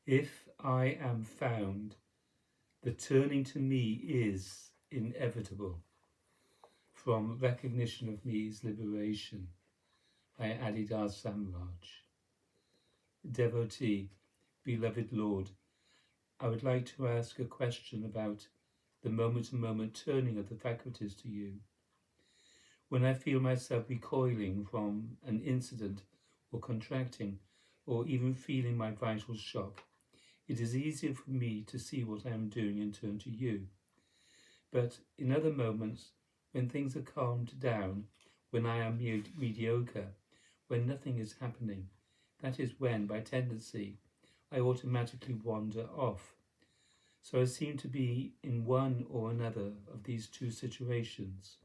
If I am found, the turning to me is inevitable. From Recognition of Me's Liberation by Adidas Samraj. Devotee, beloved Lord, I would like to ask a question about the moment-to-moment turning of the faculties to you. When I feel myself recoiling from an incident or contracting or even feeling my vitals shock, it is easier for me to see what I am doing and turn to you. But in other moments, when things are calmed down, when I am mediocre, when nothing is happening, that is when, by tendency, I automatically wander off. So I seem to be in one or another of these two situations,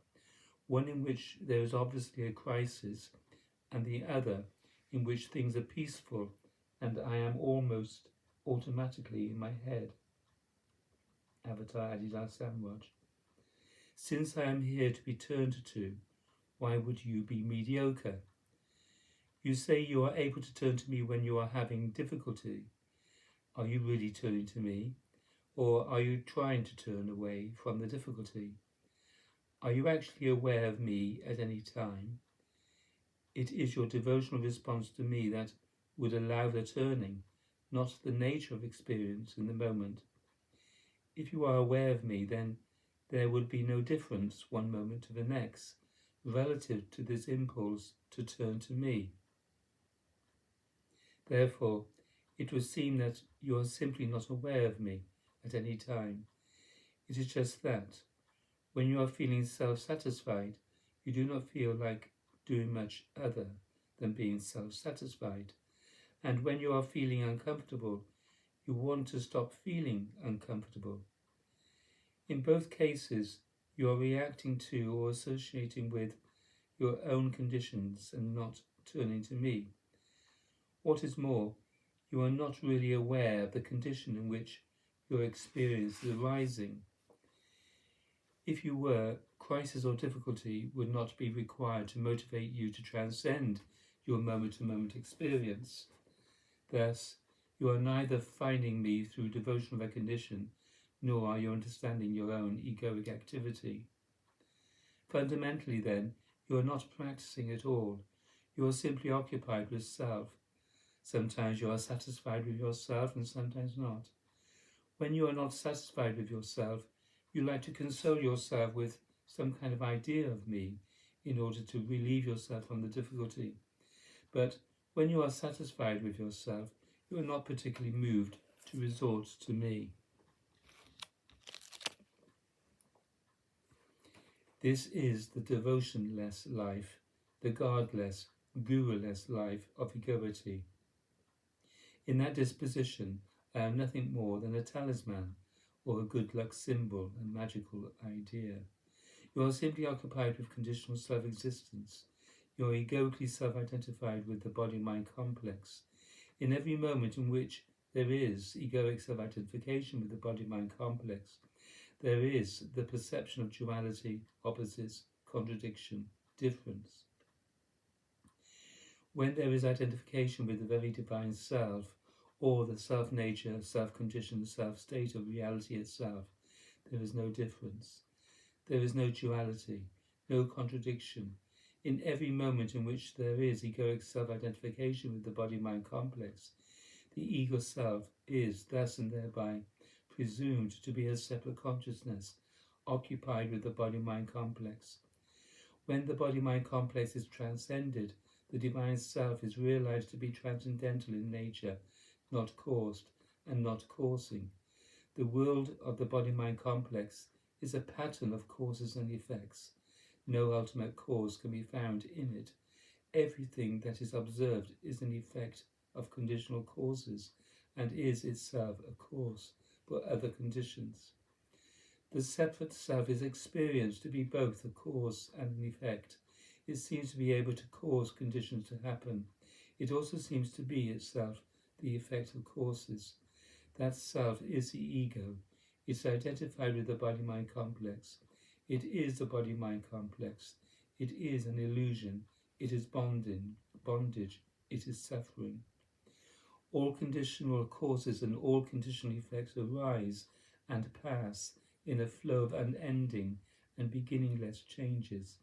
one in which there is obviously a crisis, and the other in which things are peaceful and I am almost automatically in my head. Avatar Adidas Samwaj. Since I am here to be turned to, why would you be mediocre? You say you are able to turn to me when you are having difficulty. Are you really turning to me? Or are you trying to turn away from the difficulty? Are you actually aware of me at any time? It is your devotional response to me that would allow the turning, not the nature of experience in the moment. If you are aware of me, then there would be no difference one moment to the next relative to this impulse to turn to me. Therefore, it would seem that you are simply not aware of me at any time. It is just that, when you are feeling self-satisfied, you do not feel like doing much other than being self-satisfied. And when you are feeling uncomfortable, you want to stop feeling uncomfortable. In both cases, you are reacting to or associating with your own conditions and not turning to me. What is more, you are not really aware of the condition in which your experience is arising. If you were, crisis or difficulty would not be required to motivate you to transcend your moment-to-moment experience. Thus, you are neither finding me through devotional recognition, nor are you understanding your own egoic activity. Fundamentally, then, you are not practicing at all. You are simply occupied with self. Sometimes you are satisfied with yourself and sometimes not. When you are not satisfied with yourself, you like to console yourself with some kind of idea of me in order to relieve yourself from the difficulty. But when you are satisfied with yourself, you are not particularly moved to resort to me. This is the devotionless life, the godless, guru-less life of egoity. In that disposition, I am nothing more than a talisman or a good luck symbol and magical idea. You are simply occupied with conditional self-existence. You are egoically self-identified with the body-mind complex. In every moment in which there is egoic self-identification with the body-mind complex, there is the perception of duality, opposites, contradiction, difference. When there is identification with the very divine self, or the self-nature, self-conditioned self-state of reality itself, there is no difference. There is no duality, no contradiction. In every moment in which there is egoic self-identification with the body-mind complex, the ego self is thus and thereby presumed to be a separate consciousness, occupied with the body-mind complex. When the body-mind complex is transcended, the divine self is realized to be transcendental in nature, not caused and not causing. The world of the body-mind complex is a pattern of causes and effects. No ultimate cause can be found in it. Everything that is observed is an effect of conditional causes and is itself a cause for other conditions. The separate self is experienced to be both a cause and an effect. It seems to be able to cause conditions to happen. It also seems to be itself the effect of causes. That self is the ego. It's identified with the body-mind complex. It is the body-mind complex. It is an illusion. It is bondage. It is suffering. All conditional causes and all conditional effects arise and pass in a flow of unending and beginningless changes.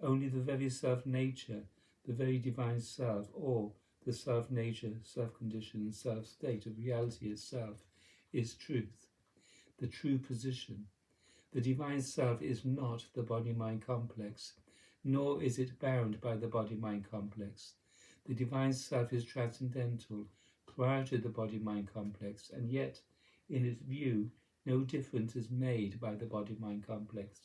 Only the very self-nature, the very divine self, or the self-nature, self-condition, and self-state of reality itself is truth, the true position. The divine self is not the body-mind complex, nor is it bound by the body-mind complex. The divine self is transcendental, prior to the body-mind complex, and yet, in its view, no difference is made by the body-mind complex.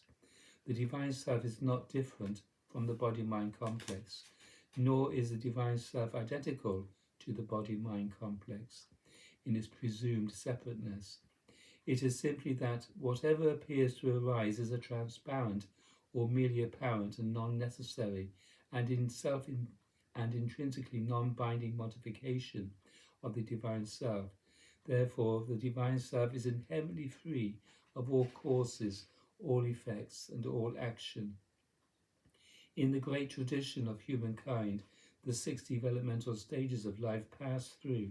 The divine self is not different from the body-mind complex, nor is the divine self identical to the body-mind complex in its presumed separateness. It is simply that whatever appears to arise is a transparent or merely apparent and non-necessary and and intrinsically non-binding modification of the divine self. Therefore, the divine self is inherently free of all causes, all effects, and all action. In the great tradition of humankind, the 6 developmental stages of life pass through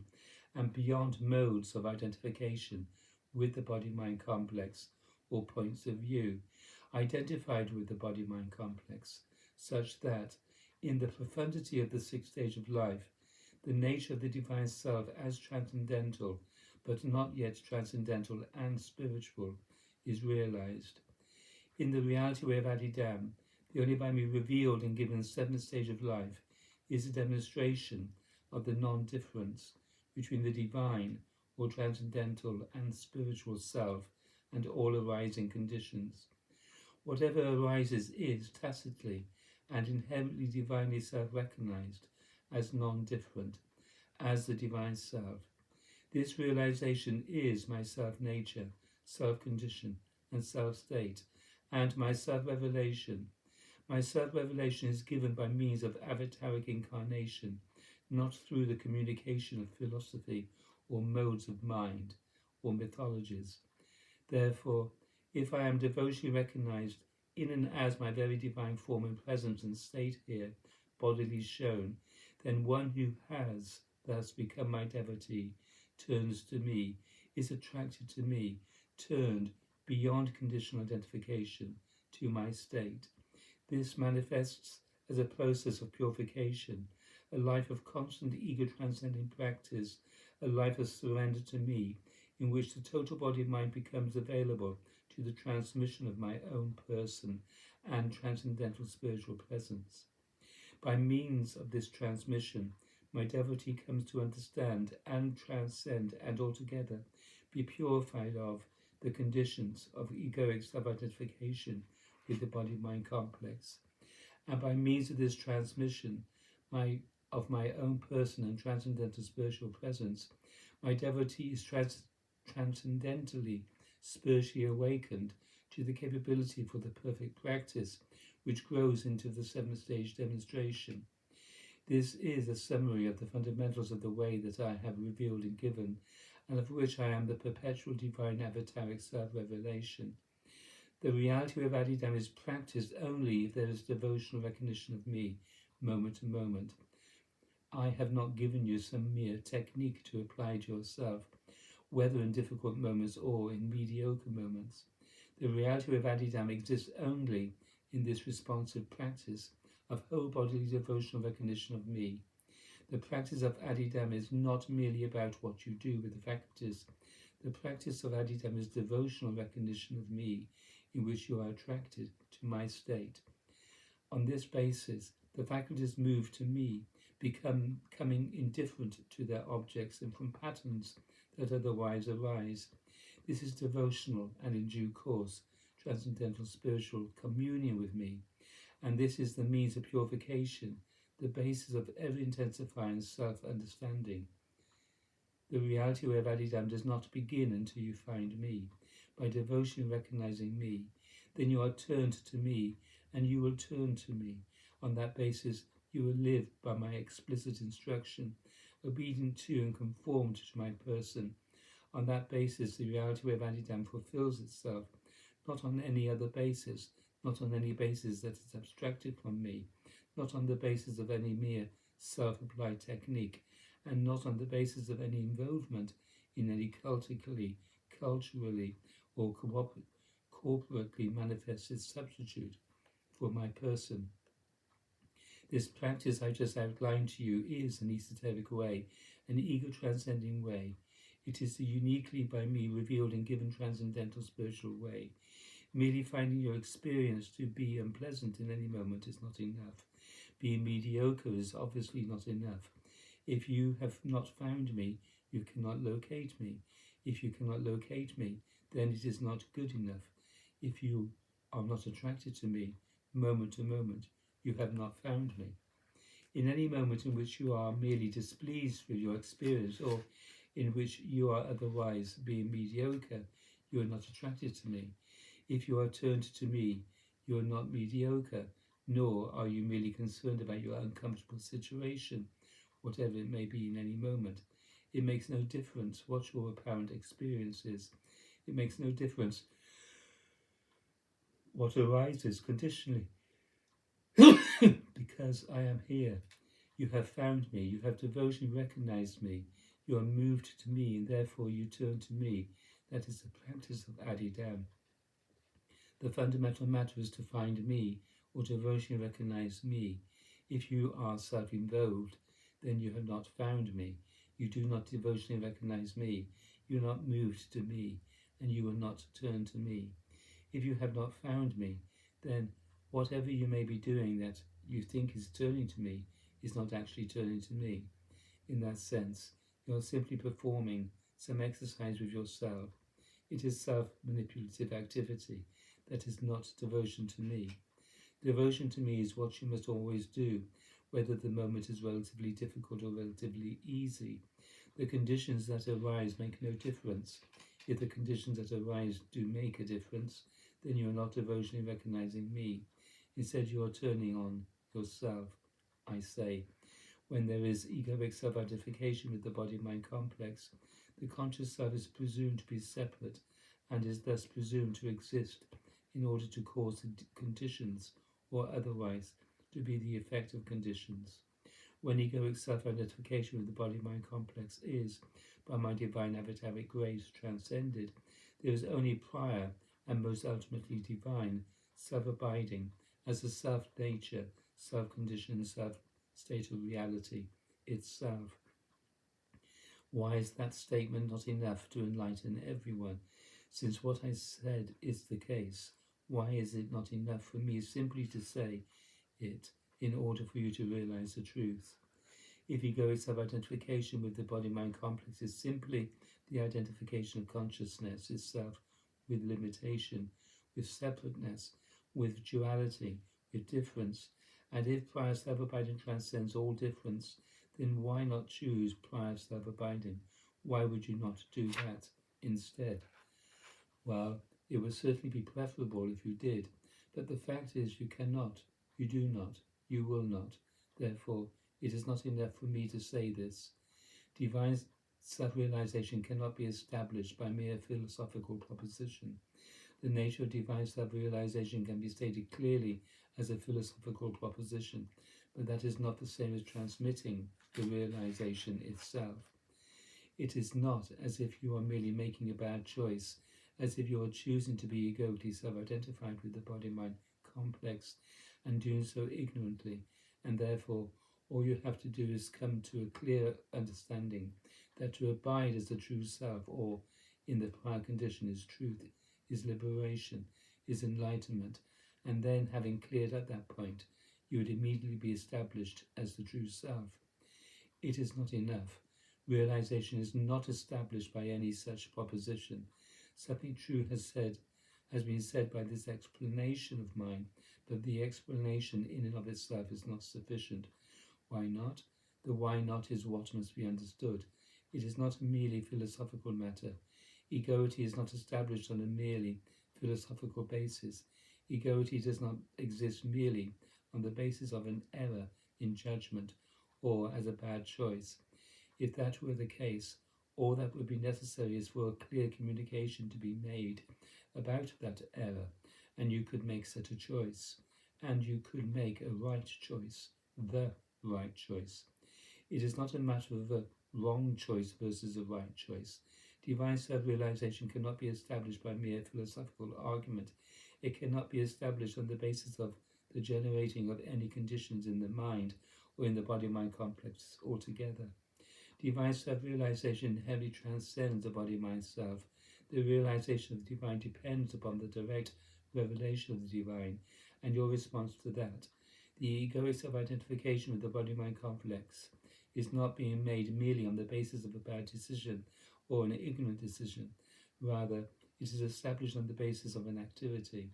and beyond modes of identification with the body-mind complex or points of view identified with the body-mind complex, such that in the profundity of the 6th stage of life, the nature of the divine self as transcendental, but not yet transcendental and spiritual, is realized. In the reality way of Adidam, the only by me revealed and given 7th stage of life is a demonstration of the non-difference between the divine or transcendental and spiritual self and all arising conditions. Whatever arises is tacitly and inherently divinely self-recognized as non-different, as the divine self. This realization is my self-nature, self-condition, and self-state, and my self-revelation. My self-revelation is given by means of avataric incarnation, not through the communication of philosophy or modes of mind or mythologies. Therefore, if I am devotionally recognized in and as my very divine form and presence and state here, bodily shown, then one who has thus become my devotee turns to me, is attracted to me, turned beyond conditional identification to my state. This manifests as a process of purification, a life of constant ego-transcending practice, a life of surrender to me, in which the total body-mind becomes available to the transmission of my own person and transcendental spiritual presence. By means of this transmission, my devotee comes to understand and transcend and altogether be purified of the conditions of egoic self-identification with the body-mind complex. And by means of this transmission of my own person and transcendental spiritual presence, my devotee is transcendentally spiritually awakened to the capability for the perfect practice, which grows into the 7th stage demonstration. This is a summary of the fundamentals of the way that I have revealed and given, and of which I am the perpetual divine avataric self-revelation. The reality of Adidam is practiced only if there is devotional recognition of me, moment to moment. I have not given you some mere technique to apply to yourself, whether in difficult moments or in mediocre moments. The reality of Adidam exists only in this responsive practice of whole bodily devotional recognition of me. The practice of Adidam is not merely about what you do with the faculties. The practice of Adidam is devotional recognition of me, in which you are attracted to my state. On this basis, the faculties move to me, becoming indifferent to their objects and from patterns that otherwise arise. This is devotional and, in due course, transcendental spiritual communion with me, and this is the means of purification, the basis of ever-intensifying self-understanding. The reality of Adidam does not begin until you find me. By devotion recognizing me, then you are turned to me, and you will turn to me. On that basis, you will live by my explicit instruction, obedient to and conformed to my person. On that basis, the reality of Adidam fulfills itself, not on any other basis, not on any basis that is abstracted from me, not on the basis of any mere self-applied technique, and not on the basis of any involvement in any culturally or corporately manifested substitute for my person. This practice I just outlined to you is an esoteric way, an ego-transcending way. It is the uniquely by me revealed and given transcendental spiritual way. Merely finding your experience to be unpleasant in any moment is not enough. Being mediocre is obviously not enough. If you have not found me, you cannot locate me. If you cannot locate me, then it is not good enough. If you are not attracted to me, moment to moment, you have not found me. In any moment in which you are merely displeased with your experience, or in which you are otherwise being mediocre, you are not attracted to me. If you are turned to me, you are not mediocre, nor are you merely concerned about your uncomfortable situation, whatever it may be in any moment. It makes no difference what your apparent experience is. It makes no difference what arises conditionally. Because I am here. You have found me. You have devotionally recognized me. You are moved to me, and therefore you turn to me. That is the practice of Adidam. The fundamental matter is to find me, or to devotionally recognize me. If you are self-involved, then you have not found me. You do not devotionally recognize me. You are not moved to me, and you will not turn to me. If you have not found me, then whatever you may be doing that you think is turning to me is not actually turning to me. In that sense, you are simply performing some exercise with yourself. It is self-manipulative activity. That is not devotion to me. Devotion to me is what you must always do, whether the moment is relatively difficult or relatively easy. The conditions that arise make no difference. If the conditions that arise do make a difference, then you are not devotionally recognizing me. Instead, you are turning on yourself. I say, when there is egoic self-identification with the body-mind complex, the conscious self is presumed to be separate and is thus presumed to exist in order to cause the conditions, or otherwise to be the effect of conditions. When egoic self-identification with the body-mind complex is, by my divine avataric grace, transcended, there is only prior and most ultimately divine self-abiding as a self-nature, self-conditioned, self-state of reality itself. Why is that statement not enough to enlighten everyone? Since what I said is the case, why is it not enough for me simply to say it in order for you to realize the truth? If egoic self-identification with the body-mind complex is simply the identification of consciousness itself with limitation, with separateness, with duality, with difference, and if prior self-abiding transcends all difference, then why not choose prior self-abiding? Why would you not do that instead? Well, it would certainly be preferable if you did, but the fact is you cannot, you do not, you will not. Therefore, it is not enough for me to say this. Divine self-realization cannot be established by mere philosophical proposition. The nature of divine self-realization can be stated clearly as a philosophical proposition, but that is not the same as transmitting the realization itself. It is not as if you are merely making a bad choice, as if you are choosing to be egoically self-identified with the body-mind complex and doing so ignorantly, and therefore all you have to do is come to a clear understanding that to abide as the true self, or in the prior condition, is truth, is liberation, is enlightenment, and then having cleared at that point, you would immediately be established as the true self. It is not enough. Realization is not established by any such proposition. Something true has been said by this explanation of mine, but the explanation in and of itself is not sufficient. Why not? The why not is what must be understood. It is not merely philosophical matter. Egoity is not established on a merely philosophical basis. Egoity does not exist merely on the basis of an error in judgment or as a bad choice. If that were the case, all that would be necessary is for a clear communication to be made about that error, and you could make such a choice, and you could make a right choice, the right choice. It is not a matter of a wrong choice versus a right choice. Divine self-realization cannot be established by mere philosophical argument. It cannot be established on the basis of the generating of any conditions in the mind or in the body-mind complex altogether. Divine self-realization inherently transcends the body-mind self. The realization of the divine depends upon the direct revelation of the divine and your response to that. The egoic self-identification with the body-mind complex is not being made merely on the basis of a bad decision or an ignorant decision. Rather, it is established on the basis of an activity.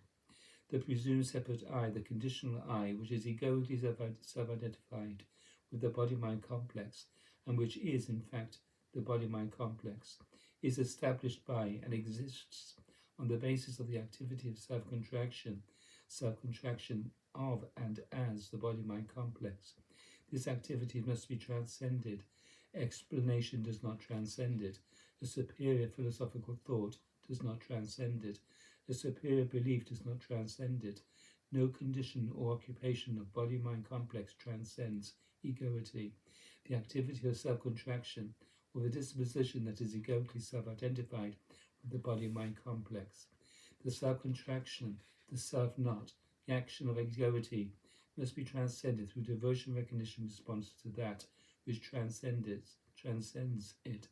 The presumed separate I, the conditional I, which is egoically self-identified with the body-mind complex, and which is, in fact, the body-mind complex, is established by and exists on the basis of the activity of self-contraction of and as the body-mind complex. This activity must be transcended. Explanation does not transcend it. A superior philosophical thought does not transcend it. A superior belief does not transcend it. No condition or occupation of body-mind complex transcends egoity. The activity of self-contraction, or the disposition that is egoically self-identified with the body-mind complex. The self-contraction, the self-not, the action of egoity must be transcended through devotion, recognition, response to that which transcends it.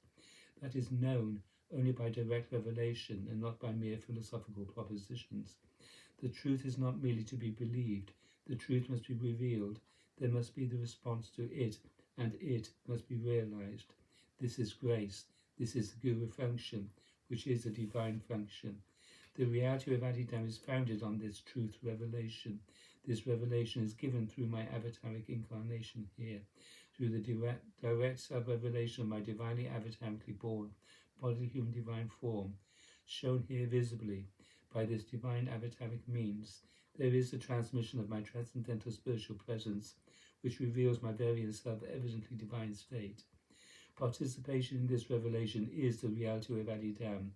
That is known only by direct revelation and not by mere philosophical propositions. The truth is not merely to be believed. The truth must be revealed. There must be the response to it, and it must be realized. This is grace. This is the Guru function, which is a divine function. The reality of Adidam is founded on this truth revelation. This revelation is given through my avataric incarnation here, through the direct self-revelation of my divinely avatarically born bodily human divine form, shown here visibly by this divine avataric means. There is the transmission of my transcendental spiritual presence, which reveals my very and self-evidently divine state. Participation in this revelation is the reality of Adidam.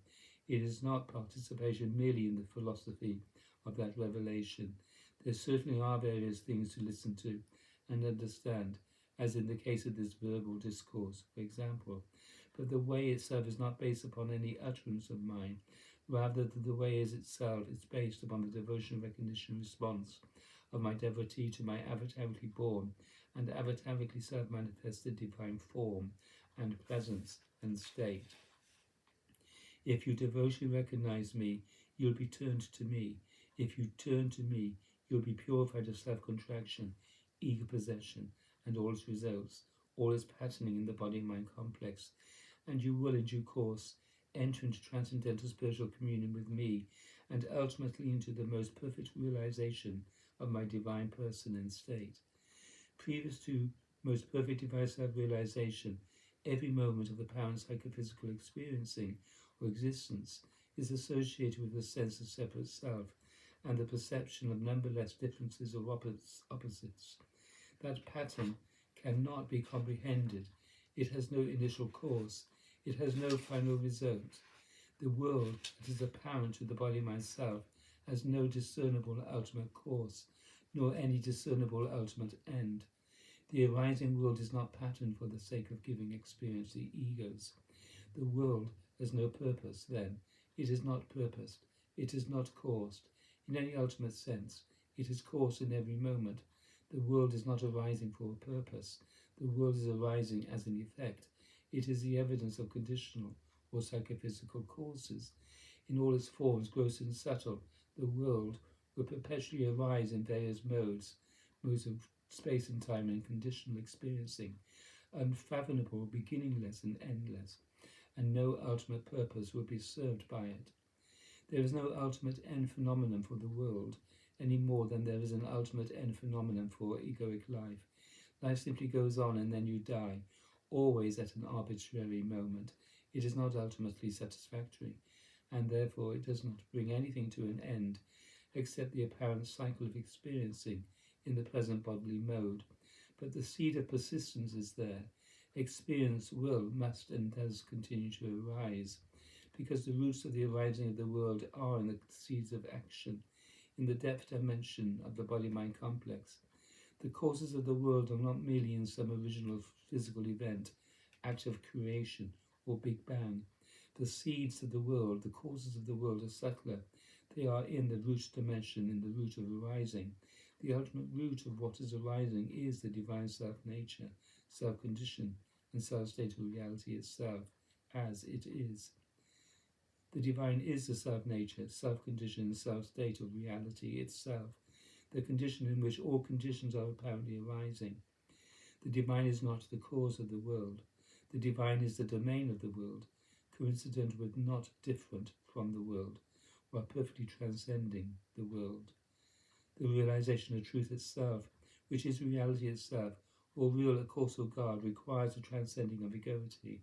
It is not participation merely in the philosophy of that revelation. There certainly are various things to listen to and understand, as in the case of this verbal discourse, for example, but the way itself is not based upon any utterance of mine. Rather, the way is itself is based upon the devotion, recognition, response of my devotee to my avatarically born and avatarically self-manifested divine form and presence and state. If you devotionally recognize me, you'll be turned to me. If you turn to me, you'll be purified of self-contraction, ego possession, and all its results, all its patterning in the body-mind complex, and you will, in due course, enter into transcendental spiritual communion with me, and ultimately into the most perfect realization of my divine person and state. Previous to most perfect divine self-realization, every moment of apparent psychophysical experiencing or existence is associated with a sense of separate self and the perception of numberless differences or opposites. That pattern cannot be comprehended. It has no initial cause. It has no final result. The world that is apparent to the body-mind self has no discernible ultimate course, nor any discernible ultimate end. The arising world is not patterned for the sake of giving experience to egos. The world has no purpose, then. It is not purposed. It is not caused. In any ultimate sense, it is caused in every moment. The world is not arising for a purpose. The world is arising as an effect. It is the evidence of conditional or psychophysical causes. In all its forms, gross and subtle, the world will perpetually arise in various modes of space and time and conditional experiencing, unfathomable, beginningless and endless, and no ultimate purpose will be served by it. There is no ultimate end phenomenon for the world, any more than there is an ultimate end phenomenon for egoic life. Life simply goes on and then you die, always at an arbitrary moment. It is not ultimately satisfactory, and therefore it does not bring anything to an end, except the apparent cycle of experiencing in the present bodily mode. But the seed of persistence is there. Experience will, must, and does continue to arise, because the roots of the arising of the world are in the seeds of action, in the depth dimension of the body-mind complex. The causes of the world are not merely in some original physical event, act of creation, or Big Bang. The seeds of the world, the causes of the world, are subtler. They are in the root dimension, in the root of arising. The ultimate root of what is arising is the divine self-nature, self-condition, and self-state of reality itself, as it is. The divine is the self-nature, self-condition, self-state of reality itself, the condition in which all conditions are apparently arising. The divine is not the cause of the world. The divine is the domain of the world, coincident with, not different from the world, while perfectly transcending the world. The realization of truth itself, which is reality itself, or real A Course of God, requires the transcending of egoity,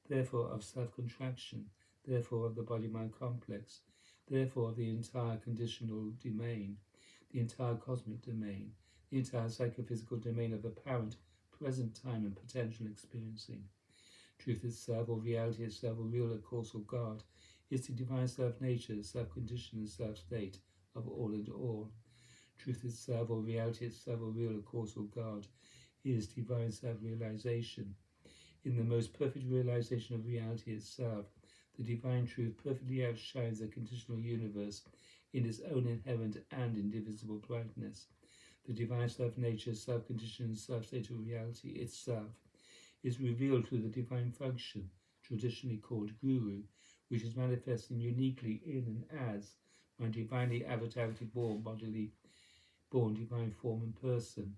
therefore of self-contraction, therefore of the body-mind complex, therefore of the entire conditional domain, the entire cosmic domain, the entire psychophysical domain of apparent, present time and potential experiencing. Truth itself, or reality itself, or real A Course of God, is the divine self-nature, self-condition and self-state of all and all. Truth itself, or reality itself, or real A Course of God, is divine self-realization. In the most perfect realization of reality itself, the divine truth perfectly outshines the conditional universe in its own inherent and indivisible brightness. The divine self-nature, self-condition, and self-state of reality itself is revealed through the divine function, traditionally called Guru, which is manifesting uniquely in and as my divinely avatarically born divine form and person.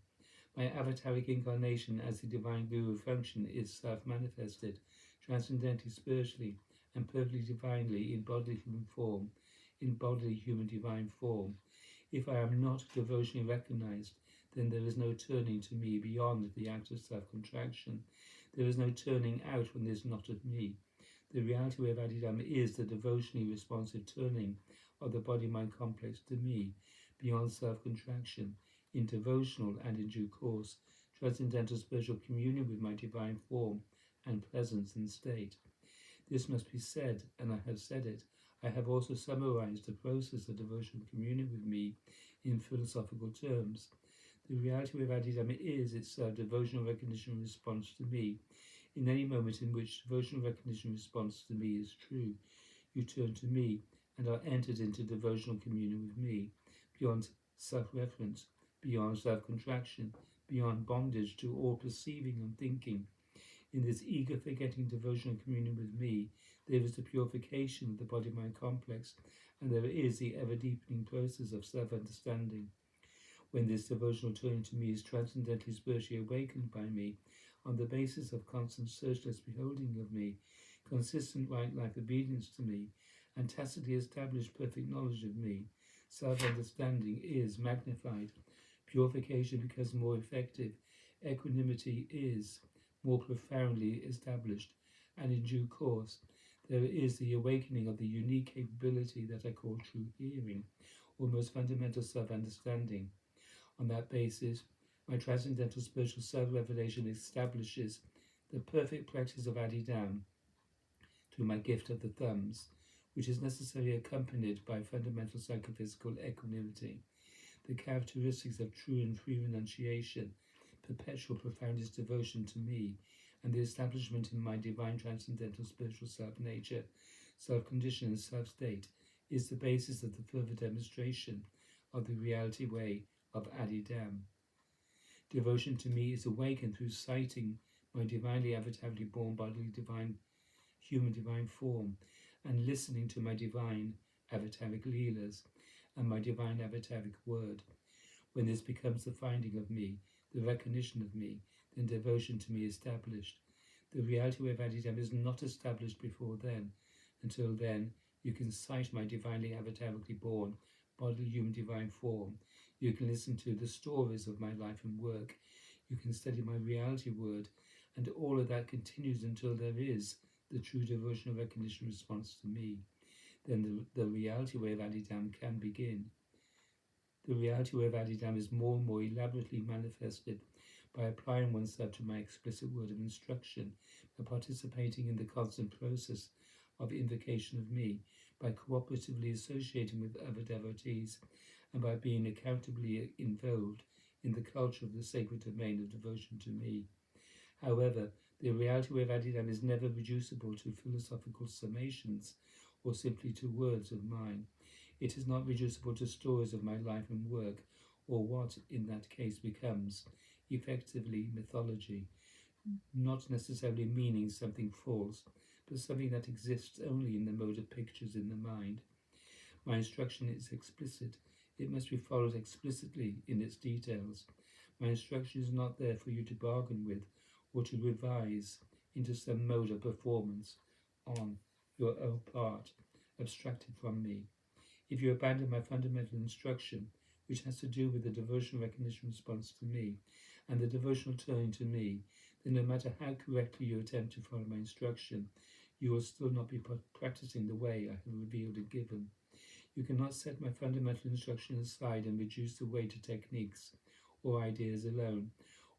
My avataric incarnation as the divine Guru function is self-manifested, transcendently spiritually, and perfectly divinely in bodily human form, in bodily human divine form. If I am not devotionally recognized, then there is no turning to me beyond the act of self-contraction. There is no turning out when there is not of me. The reality where Adidam is the devotionally responsive turning of the body-mind complex to me, beyond self-contraction, in devotional and in due course, transcendental spiritual communion with my divine form and presence and state. This must be said, and I have said it. I have also summarized the process of devotional communion with me in philosophical terms. The reality of Adidam is itself devotional recognition response to me. In any moment in which devotional recognition response to me is true, you turn to me and are entered into devotional communion with me, beyond self-reference, beyond self-contraction, beyond bondage to all perceiving and thinking. In this eager forgetting devotional communion with me, there is the purification of the body-mind complex, and there is the ever-deepening process of self-understanding. When this devotional turning to me is transcendently spiritually awakened by me, on the basis of constant searchless beholding of me, consistent right life obedience to me, and tacitly established perfect knowledge of me, self-understanding is magnified, purification becomes more effective, equanimity is more profoundly established, and in due course there is the awakening of the unique capability that I call true hearing, or most fundamental self-understanding. On that basis, my transcendental spiritual self-revelation establishes the perfect practice of Adidam through my gift of the thumbs, which is necessarily accompanied by fundamental psychophysical equanimity, the characteristics of true and free renunciation, perpetual profoundest devotion to me, and the establishment in my divine transcendental spiritual self-nature, self-condition and self-state is the basis of the further demonstration of the reality way of Adidam. Devotion to me is awakened through sighting my divinely avatarically born bodily divine human divine form, and listening to my divine avataric leelas and my divine avataric word. When this becomes the finding of me, the recognition of me, then devotion to me is established. The reality of Adidam is not established before then. Until then, you can sight my divinely avatarically born bodily human divine form. You can listen to the stories of my life and work. You can study my reality word, and all of that continues until there is the true devotional recognition response to me. Then the reality way of Adidam can begin. The reality way of Adidam is more and more elaborately manifested by applying oneself to my explicit word of instruction, by participating in the constant process of invocation of me, by cooperatively associating with other devotees, and by being accountably involved in the culture of the sacred domain of devotion to me. However, the reality of Adidam is never reducible to philosophical summations or simply to words of mine. It is not reducible to stories of my life and work, or what in that case becomes effectively mythology, not necessarily meaning something false, but something that exists only in the mode of pictures in the mind. My instruction is explicit. It must be followed explicitly in its details. My instruction is not there for you to bargain with or to revise into some mode of performance on your own part, abstracted from me. If you abandon my fundamental instruction, which has to do with the devotional recognition response to me and the devotional turning to me, then no matter how correctly you attempt to follow my instruction, you will still not be practicing the way I have revealed and given. You cannot set my fundamental instruction aside and reduce the way to techniques or ideas alone.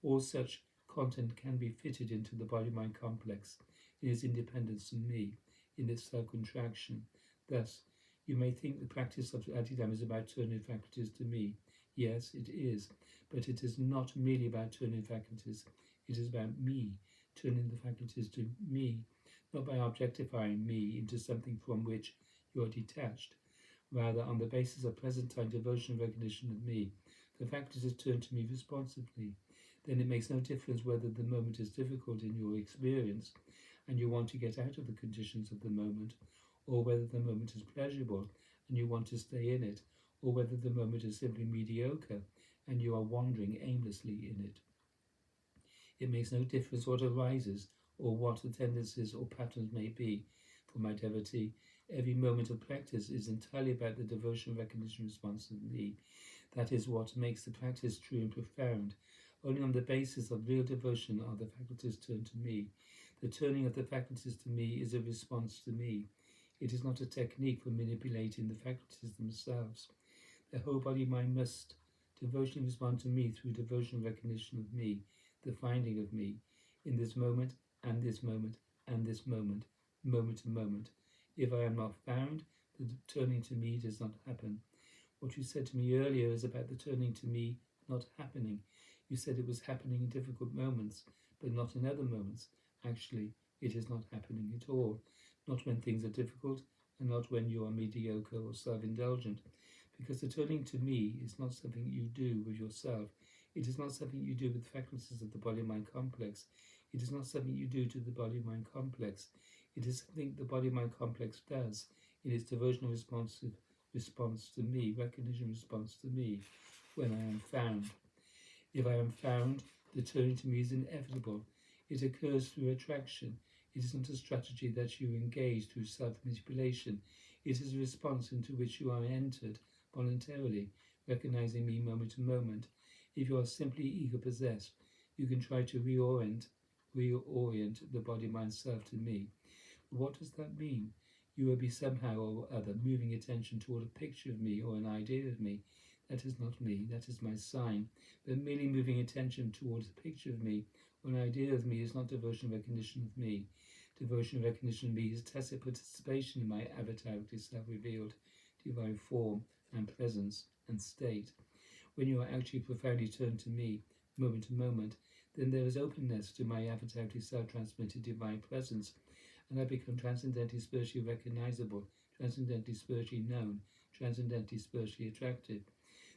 All such content can be fitted into the body-mind complex in its independence from me, in its self-contraction. Thus, you may think the practice of Adidam is about turning faculties to me. Yes, it is, but it is not merely about turning faculties. It is about me, turning the faculties to me, not by objectifying me into something from which you are detached. Rather, on the basis of present-time devotional recognition of me, the faculties turn to me responsively. Then it makes no difference whether the moment is difficult in your experience and you want to get out of the conditions of the moment, or whether the moment is pleasurable and you want to stay in it, or whether the moment is simply mediocre and you are wandering aimlessly in it. It makes no difference what arises or what the tendencies or patterns may be. For my devotee, every moment of practice is entirely about the devotion recognition response of me. That is what makes the practice true and profound. Only on the basis of real devotion are the faculties turned to me. The turning of the faculties to me is a response to me. It is not a technique for manipulating the faculties themselves. The whole body mind must devotionally respond to me through devotional recognition of me, the finding of me, in this moment and this moment and this moment, moment to moment. If I am not found, the turning to me does not happen. What you said to me earlier is about the turning to me not happening. You said it was happening in difficult moments, but not in other moments. Actually, it is not happening at all. Not when things are difficult, and not when you are mediocre or self-indulgent. Because the turning to me is not something you do with yourself. It is not something you do with the faculties of the body-mind complex. It is not something you do to the body-mind complex. It is something the body-mind complex does in its devotional response to me, recognition response to me, when I am found. If I am found, the turning to me is inevitable. It occurs through attraction. It is not a strategy that you engage through self-manipulation. It is a response into which you are entered voluntarily, recognizing me moment to moment. If you are simply ego-possessed, you can try to reorient the body-mind self to me. But what does that mean? You will be somehow or other moving attention toward a picture of me or an idea of me. That is not me, that is my sign. But merely moving attention towards a picture of me or an idea of me is not devotion recognition of me. Devotion recognition of me is tacit participation in my avatarically self-revealed divine form and presence and state. When you are actually profoundly turned to me, moment to moment, then there is openness to my avatarically self-transmitted divine presence, and I become transcendently spiritually recognizable, transcendently spiritually known, transcendently spiritually attractive.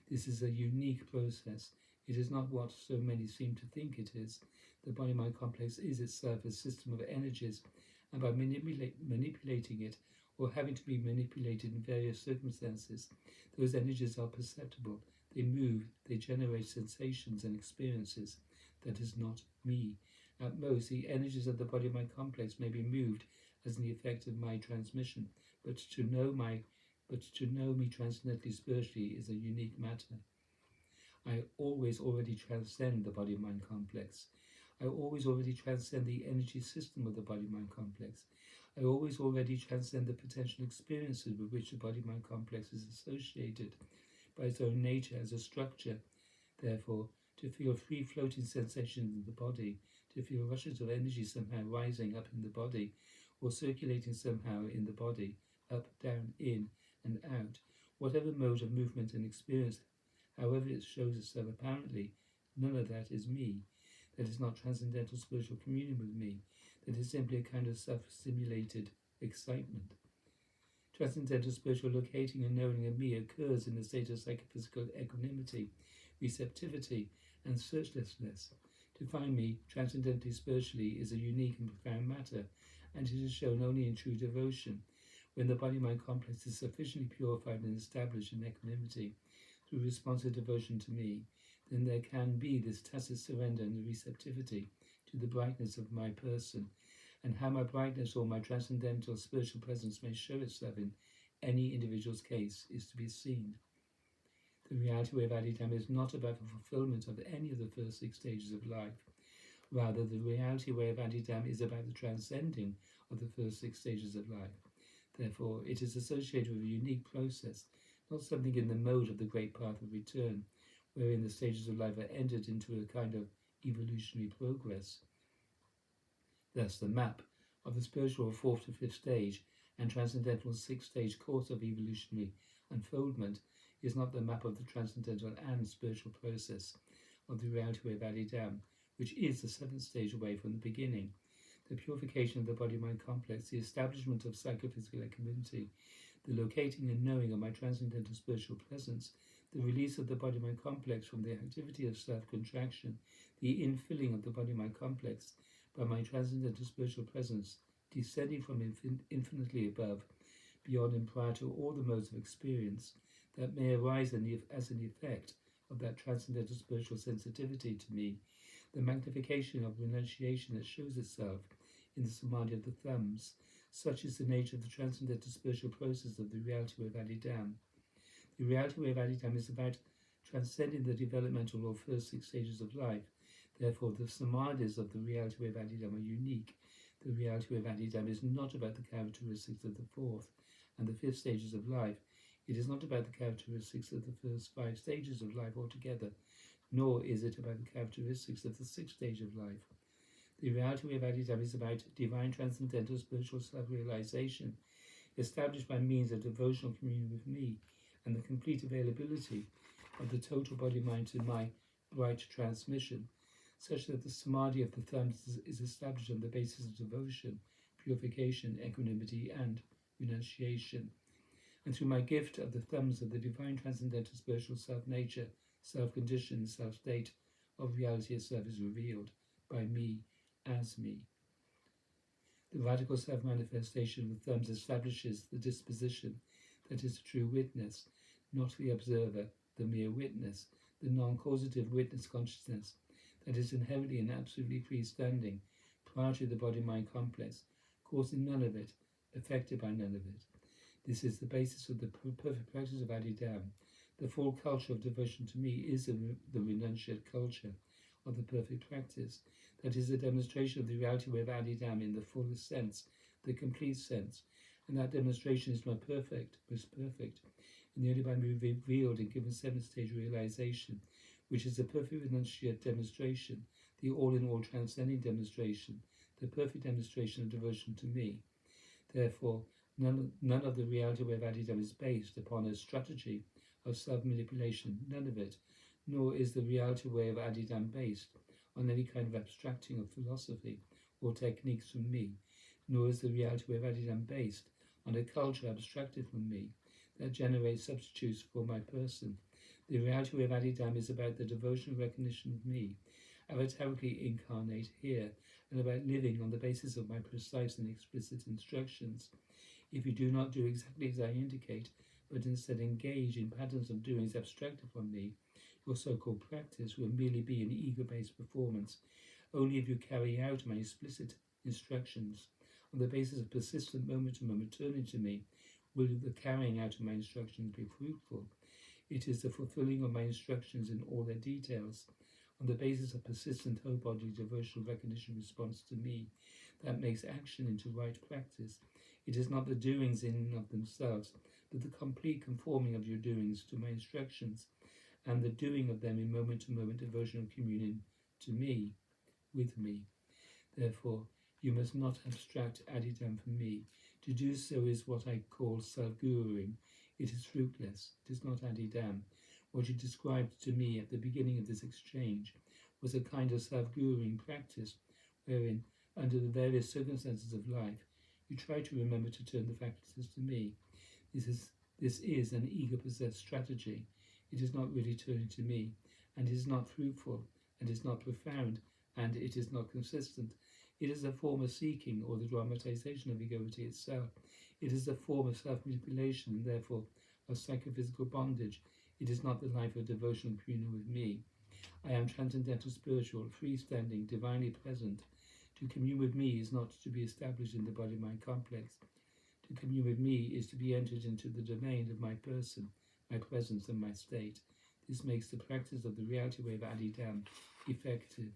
This is a unique process. It is not what so many seem to think it is. The body-mind complex is itself a system of energies, and by manipulating it, or having to be manipulated in various circumstances, those energies are perceptible. They move, they generate sensations and experiences. That is not me. At most, the energies of the body-mind complex may be moved as an effect of my transmission, but to know me transcendently spiritually is a unique matter. I always already transcend the body-mind complex. I always already transcend the energy system of the body-mind complex. I always already transcend the potential experiences with which the body-mind complex is associated by its own nature as a structure. Therefore, to feel free-floating sensations in the body, to feel rushes of energy somehow rising up in the body, or circulating somehow in the body, up, down, in, and out, whatever mode of movement and experience, however it shows itself apparently, none of that is me. that is not transcendental spiritual communion with me, that is simply a kind of self-stimulated excitement. Transcendental spiritual locating and knowing of me occurs in the state of psychophysical equanimity, receptivity, and searchlessness. To find me transcendently spiritually is a unique and profound matter, and it is shown only in true devotion, when the body-mind complex is sufficiently purified and established in equanimity through responsive devotion to me. Then there can be this tacit surrender and receptivity to the brightness of my person, and how my brightness or my transcendental spiritual presence may show itself in any individual's case is to be seen. The reality way of Adidam is not about the fulfillment of any of the first 6 stages of life. Rather, the reality way of Adidam is about the transcending of the first 6 stages of life. Therefore, it is associated with a unique process, not something in the mode of the great path of return, wherein the stages of life are entered into a kind of evolutionary progress. Thus, the map of the spiritual 4th to 5th stage and transcendental 6th stage course of evolutionary unfoldment is not the map of the transcendental and spiritual process of the reality way of Adidam, which is the 7th stage away from the beginning. The purification of the body-mind complex, the establishment of psychophysical equanimity, the locating and knowing of my transcendental spiritual presence, the release of the body-mind complex from the activity of self-contraction, the infilling of the body-mind complex by my transcendental spiritual presence, descending from infinitely above, beyond and prior to all the modes of experience that may arise as an effect of that transcendental spiritual sensitivity to me, the magnification of renunciation that shows itself in the samadhi of the thumbs. Such is the nature of the transcendental spiritual process of the reality way of Adidam. The reality way of Adidam is about transcending the developmental or first 6 stages of life. Therefore, the samadhis of the reality way of Adidam are unique. The reality way of Adidam is not about the characteristics of the 4th and the 5th stages of life. It is not about the characteristics of the first 5 stages of life altogether, nor is it about the characteristics of the 6th stage of life. The reality way of Adidam is about divine transcendental spiritual self-realization, established by means of devotional communion with me, and the complete availability of the total body-mind to my bright transmission, such that the samadhi of the thumbs is established on the basis of devotion, purification, equanimity, and renunciation. And through my gift of the thumbs of the divine transcendental spiritual self-nature, self-condition, self-state of reality itself is revealed by me as me. The radical self-manifestation of the thumbs establishes the disposition that is a true witness, not the observer, the mere witness, the non-causative witness consciousness that is inherently and absolutely freestanding prior to the body-mind complex, causing none of it, affected by none of it. This is the basis of the perfect practice of Adidam. The full culture of devotion to me is the renunciate culture of the perfect practice. That is a demonstration of the reality way of Adidam in the fullest sense, the complete sense, and that demonstration is most perfect, and the only by me revealed and given 7th stage realization, which is the perfect renunciate demonstration, the all-in-all transcending demonstration, the perfect demonstration of devotion to me. Therefore, none of the reality way of Adidam is based upon a strategy of self-manipulation, none of it, nor is the reality way of Adidam based on any kind of abstracting of philosophy or techniques from me, nor is the reality way of Adidam based on a culture abstracted from me that generates substitutes for my person. The reality way of Adidam is about the devotional recognition of me, avatarically incarnate here, and about living on the basis of my precise and explicit instructions. If you do not do exactly as I indicate, but instead engage in patterns of doings abstracted from me, your so-called practice will merely be an ego-based performance. Only if you carry out my explicit instructions on the basis of persistent moment-to-moment turning to me will the carrying out of my instructions be fruitful. It is the fulfilling of my instructions in all their details, on the basis of persistent whole-body devotional recognition response to me, that makes action into right practice. It is not the doings in and of themselves, but the complete conforming of your doings to my instructions, and the doing of them in moment-to-moment devotional communion to me, with me. Therefore, you must not abstract Adidam from me. To do so is what I call self-guruing. It is fruitless. It is not Adidam. What you described to me at the beginning of this exchange was a kind of self-guruing practice wherein, under the various circumstances of life, you try to remember to turn the faculties to me. This is this is an ego-possessed strategy. It is not really turning to me, and it is not fruitful, and is not profound, and it is not consistent. It is a form of seeking or the dramatization of egoity itself. It is a form of self-manipulation and therefore of psychophysical bondage. It is not the life of devotional communion with me. I am transcendental, spiritual, freestanding, divinely present. To commune with me is not to be established in the body-mind complex. To commune with me is to be entered into the domain of my person, my presence, and my state. This makes the practice of the reality wave Adidam effective.